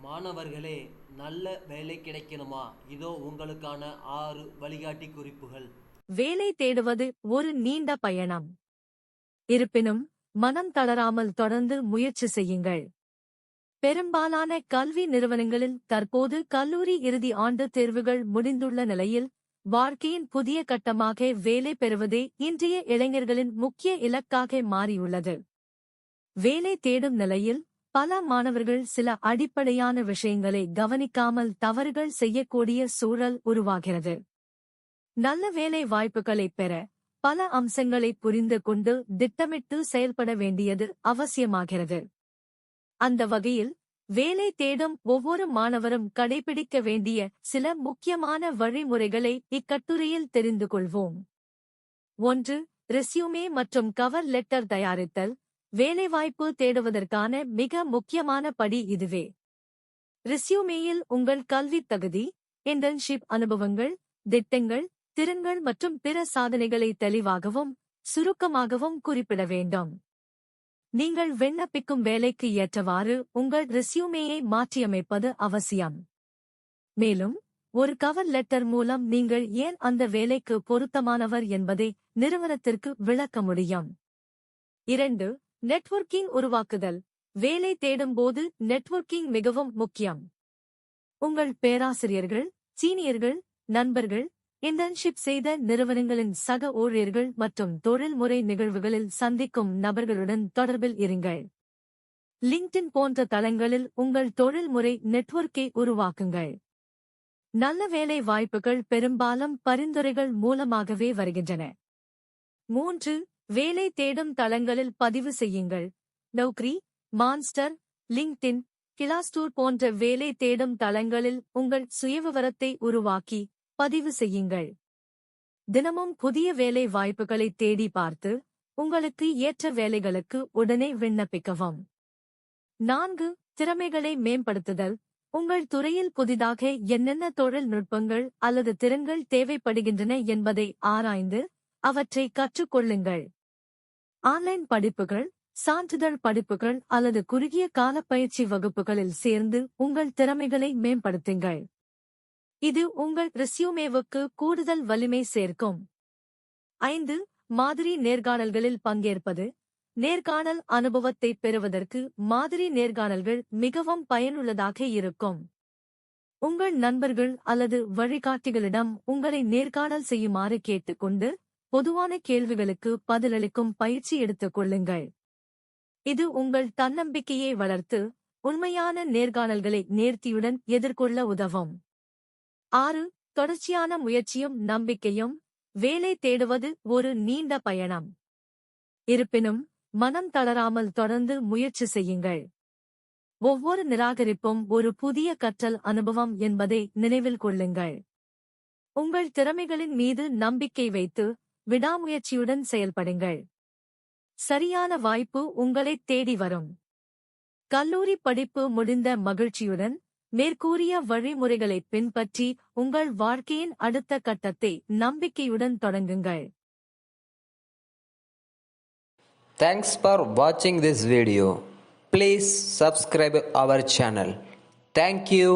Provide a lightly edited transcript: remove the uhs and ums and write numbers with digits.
மாணவர்களே, நல்ல வேலை கிடைக்கணுமா? இதோ உங்களுக்கான 6 வழிகாட்டி குறிப்புகள். வேலை தேடுவது ஒரு நீண்ட பயணம். இருப்பினும் மனம் தளராமல் தொடர்ந்து முயற்சி செய்யுங்கள். பெரும்பாலான கல்வி நிறுவனங்களில் தற்போது கல்லூரி இறுதி ஆண்டு தேர்வுகள் முடிந்துள்ள நிலையில், வாழ்க்கையின் புதிய கட்டமாக வேலை பெறுவதே இன்றைய இளைஞர்களின் முக்கிய இலக்காக மாறியுள்ளது. வேலை தேடும் நிலையில் பல மாணவர்கள் சில அடிப்படையான விஷயங்களை கவனிக்காமல் தவறுகள் செய்யக்கூடிய சூழல் உருவாகிறது. நல்ல வேலை வாய்ப்புகளைப் பெற பல அம்சங்களை புரிந்து கொண்டு திட்டமிட்டு செயல்பட வேண்டியது அவசியமாகிறது. அந்த வகையில் வேலை தேடும் ஒவ்வொரு மாணவரும் கடைபிடிக்க வேண்டிய சில முக்கியமான வழிமுறைகளை இக்கட்டுரையில் தெரிந்து கொள்வோம். 1. ரெஸ்யூமே மற்றும் கவர் லெட்டர் தயாரித்தல். வேலைவாய்ப்பு தேடுவதற்கான மிக முக்கியமான படி இதுவே. ரெஸ்யூமேயில் உங்கள் கல்வித் தகுதி, இன்டர்ன்ஷிப் அனுபவங்கள், திட்டங்கள், திறன்கள் மற்றும் பிற சாதனைகளை தெளிவாகவும் சுருக்கமாகவும் குறிப்பிட வேண்டும். நீங்கள் விண்ணப்பிக்கும் வேலைக்கு ஏற்றவாறு உங்கள் ரெஸ்யூமேயை மாற்றியமைப்பது அவசியம். மேலும் ஒரு கவர் லெட்டர் மூலம் நீங்கள் ஏன் அந்த வேலைக்கு பொருத்தமானவர் என்பதை நிறுவனத்திற்கு விளக்க முடியும். 2. நெட்வொர்க்கிங் உருவாக்குதல். வேலை தேடும்போது நெட்வொர்க்கிங் மிகவும் முக்கியம். உங்கள் பேராசிரியர்கள், சீனியர்கள், நண்பர்கள், இன்டர்ன்ஷிப் செய்த நிறுவனங்களின் சக ஊழியர்கள் மற்றும் தொழில்முறை நிகழ்வுகளில் சந்திக்கும் நபர்களுடன் தொடர்பில் இருங்கள். லிங்க்டின் போன்ற தளங்களில் உங்கள் தொழில்முறை நெட்வொர்க்கை உருவாக்குங்கள். நல்ல வேலை வாய்ப்புகள் பெரும்பாலும் பரிந்துரைகள் மூலமாகவே வருகின்றன. 3. வேலை தேடும் தளங்களில் பதிவு செய்யுங்கள். நௌக்ரி, மான்ஸ்டர், லிங்க்டின், கிளாஸ்டூர் போன்ற வேலை தேடும் தளங்களில் உங்கள் சுயவிவரத்தை உருவாக்கி பதிவு செய்யுங்கள். தினமும் புதிய வேலை வாய்ப்புகளை தேடி பார்த்து உங்களுக்கு ஏற்ற வேலைகளுக்கு உடனே விண்ணப்பிக்கவும். 4. திறமைகளை மேம்படுத்துதல். உங்கள் துறையில் புதிதாக என்னென்ன தொழில்நுட்பங்கள் அல்லது திறன்கள் தேவைப்படுகின்றன என்பதை ஆராய்ந்து அவற்றை கற்றுக்கொள்ளுங்கள். ஆன்லைன் படிப்புகள், சான்றிதழ் படிப்புகள் அல்லது குறுகிய கால பயிற்சி வகுப்புகளில் சேர்ந்து உங்கள் திறமைகளை மேம்படுத்துங்கள். இது உங்கள் ரெஸ்யூமேவுக்கு கூடுதல் வலிமை சேர்க்கும். 5. மாதிரி நேர்காணல்களில் பங்கேற்பது. நேர்காணல் அனுபவத்தை பெறுவதற்கு மாதிரி நேர்காணல்கள் மிகவும் பயனுள்ளதாக இருக்கும். உங்கள் நண்பர்கள் அல்லது வழிகாட்டிகளிடம் உங்களை நேர்காணல் செய்யுமாறு கேட்டுக்கொண்டு பொதுவான கேள்விகளுக்கு பதிலளிக்கும் பயிற்சி எடுத்துக் கொள்ளுங்கள். இது உங்கள் தன்னம்பிக்கையை வளர்த்து உண்மையான நேர்காணல்களை நேர்த்தியுடன் எதிர்கொள்ள உதவும். 6. தொடர்ச்சியான முயற்சியும் நம்பிக்கையும். வேலை தேடுவது ஒரு நீண்ட பயணம். இருப்பினும் மனம் தளராமல் தொடர்ந்து முயற்சி செய்யுங்கள். ஒவ்வொரு நிராகரிப்பும் ஒரு புதிய கற்றல் அனுபவம் என்பதை நினைவில் கொள்ளுங்கள். உங்கள் திறமைகளின் மீது நம்பிக்கை வைத்து விடாமுயற்சியுடன் செயல்படுங்கள். சரியான வாய்ப்பு உங்களை தேடி வரும். கல்லூரி படிப்பு முடிந்த மகிழ்ச்சியுடன் மேற்கூறிய வழிமுறைகளை பின்பற்றி உங்கள் வாழ்க்கையின் அடுத்த கட்டத்தை நம்பிக்கையுடன் தொடங்குங்கள். Thanks for watching this video. Please subscribe our channel. Thank you.